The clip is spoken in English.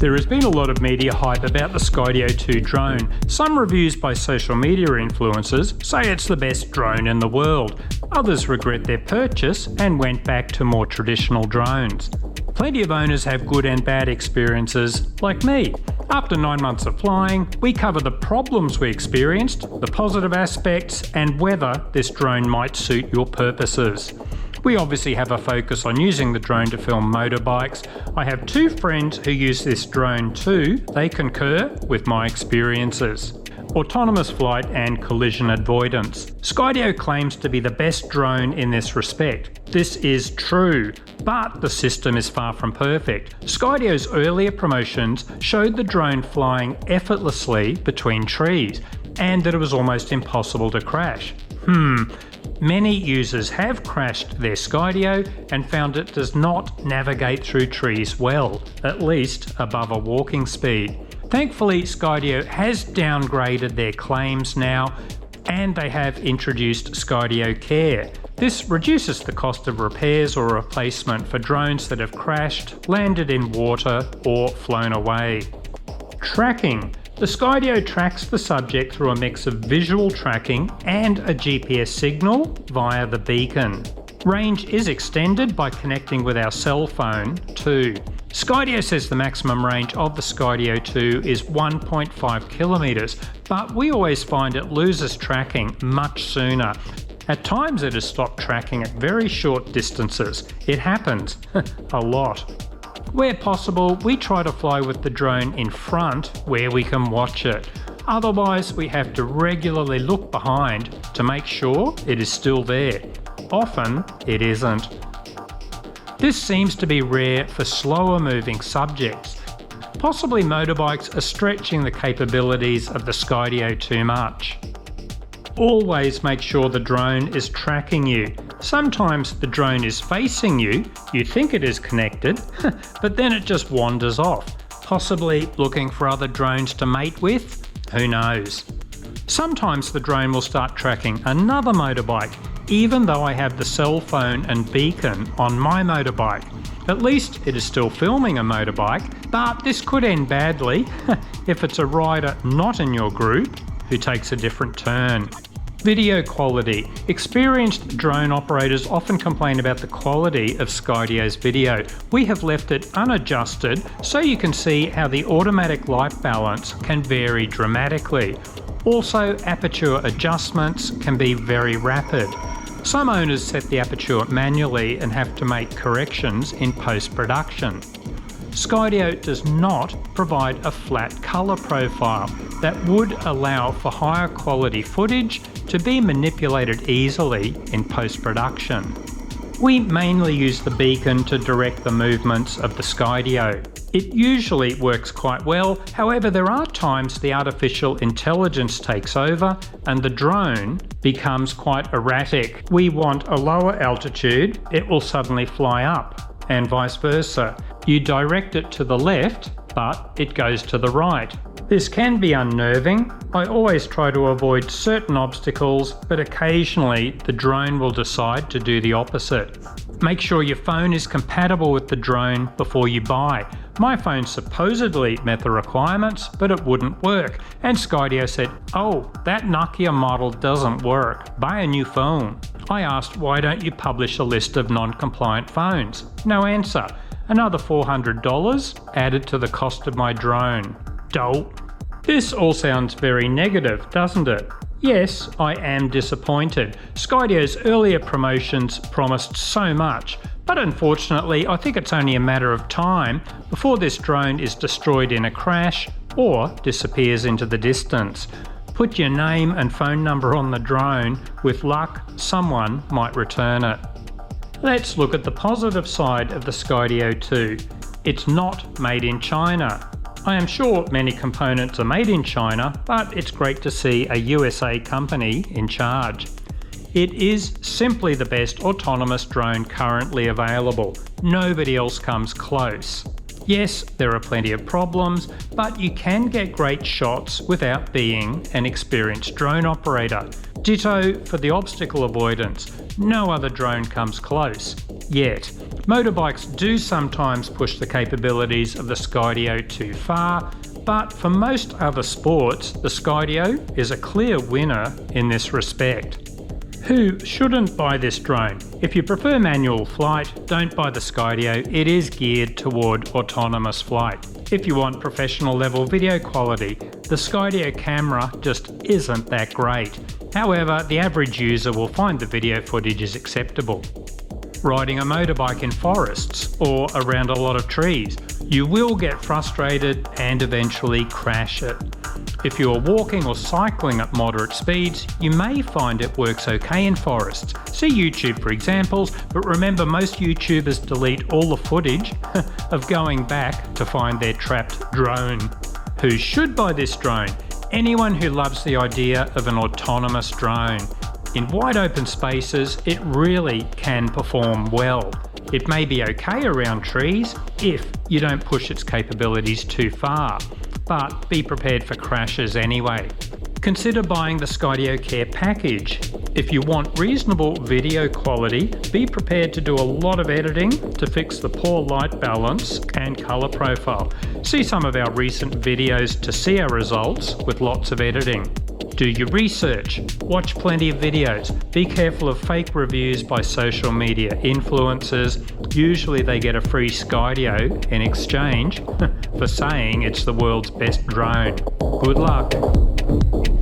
There has been a lot of media hype about the Skydio 2 drone. Some reviews by social media influencers say it's the best drone in the world. Others regret their purchase and went back to more traditional drones. Plenty of owners have good and bad experiences, like me. After 9 months of flying, we cover the problems we experienced, the positive aspects, and whether this drone might suit your purposes. We obviously have a focus on using the drone to film motorbikes. I have 2 friends who use this drone too. They concur with my experiences. Autonomous flight and collision avoidance. Skydio claims to be the best drone in this respect. This is true, but the system is far from perfect. Skydio's earlier promotions showed the drone flying effortlessly between trees, and that it was almost impossible to crash. Many users have crashed their Skydio and found it does not navigate through trees well, at least above a walking speed. Thankfully, Skydio has downgraded their claims now, and they have introduced Skydio Care. This reduces the cost of repairs or replacement for drones that have crashed, landed in water, or flown away. Tracking. The Skydio tracks the subject through a mix of visual tracking and a GPS signal via the beacon. Range is extended by connecting with our cell phone too. Skydio says the maximum range of the Skydio 2 is 1.5 kilometres, but we always find it loses tracking much sooner. At times it has stopped tracking at very short distances. It happens a lot. Where possible, we try to fly with the drone in front where we can watch it. Otherwise, we have to regularly look behind to make sure it is still there. Often, it isn't. This seems to be rare for slower moving subjects. Possibly motorbikes are stretching the capabilities of the Skydio too much. Always make sure the drone is tracking you. Sometimes the drone is facing you, you think it is connected, but then it just wanders off, possibly looking for other drones to mate with, who knows. Sometimes the drone will start tracking another motorbike, even though I have the cell phone and beacon on my motorbike. At least it is still filming a motorbike, but this could end badly if it's a rider not in your group who takes a different turn. Video quality. Experienced drone operators often complain about the quality of Skydio's video. We have left it unadjusted so you can see how the automatic light balance can vary dramatically. Also, aperture adjustments can be very rapid. Some owners set the aperture manually and have to make corrections in post-production. Skydio does not provide a flat colour profile that would allow for higher quality footage to be manipulated easily in post-production. We mainly use the beacon to direct the movements of the Skydio. It usually works quite well, however there are times the artificial intelligence takes over and the drone becomes quite erratic. We want a lower altitude, it will suddenly fly up, and vice versa. You direct it to the left, but it goes to the right. This can be unnerving. I always try to avoid certain obstacles, but occasionally the drone will decide to do the opposite. Make sure your phone is compatible with the drone before you buy. My phone supposedly met the requirements, but it wouldn't work, and Skydio said, "Oh, that Nokia model doesn't work. Buy a new phone." I asked, "Why don't you publish a list of non-compliant phones?" No answer. Another $400 added to the cost of my drone. Dope. This all sounds very negative, doesn't it? Yes, I am disappointed. Skydio's earlier promotions promised so much, but unfortunately I think it's only a matter of time before this drone is destroyed in a crash or disappears into the distance. Put your name and phone number on the drone. With luck, someone might return it. Let's look at the positive side of the Skydio 2. It's not made in China. I am sure many components are made in China, but it's great to see a USA company in charge. It is simply the best autonomous drone currently available. Nobody else comes close. Yes, there are plenty of problems, but you can get great shots without being an experienced drone operator. Ditto for the obstacle avoidance. No other drone comes close. Yet. Motorbikes do sometimes push the capabilities of the Skydio too far, but for most other sports, the Skydio is a clear winner in this respect. Who shouldn't buy this drone? If you prefer manual flight, don't buy the Skydio. It is geared toward autonomous flight. If you want professional level video quality, the Skydio camera just isn't that great. However, the average user will find the video footage is acceptable. Riding a motorbike in forests or around a lot of trees, you will get frustrated and eventually crash it. If you are walking or cycling at moderate speeds, you may find it works okay in forests. See YouTube for examples, but remember most YouTubers delete all the footage of going back to find their trapped drone. Who should buy this drone? Anyone who loves the idea of an autonomous drone. In wide open spaces, it really can perform well. It may be okay around trees if you don't push its capabilities too far, but be prepared for crashes anyway. Consider buying the Skydio Care package. If you want reasonable video quality, be prepared to do a lot of editing to fix the poor light balance and colour profile. See some of our recent videos to see our results with lots of editing. Do your research, watch plenty of videos, be careful of fake reviews by social media influencers. Usually they get a free Skydio in exchange for saying it's the world's best drone. Good luck.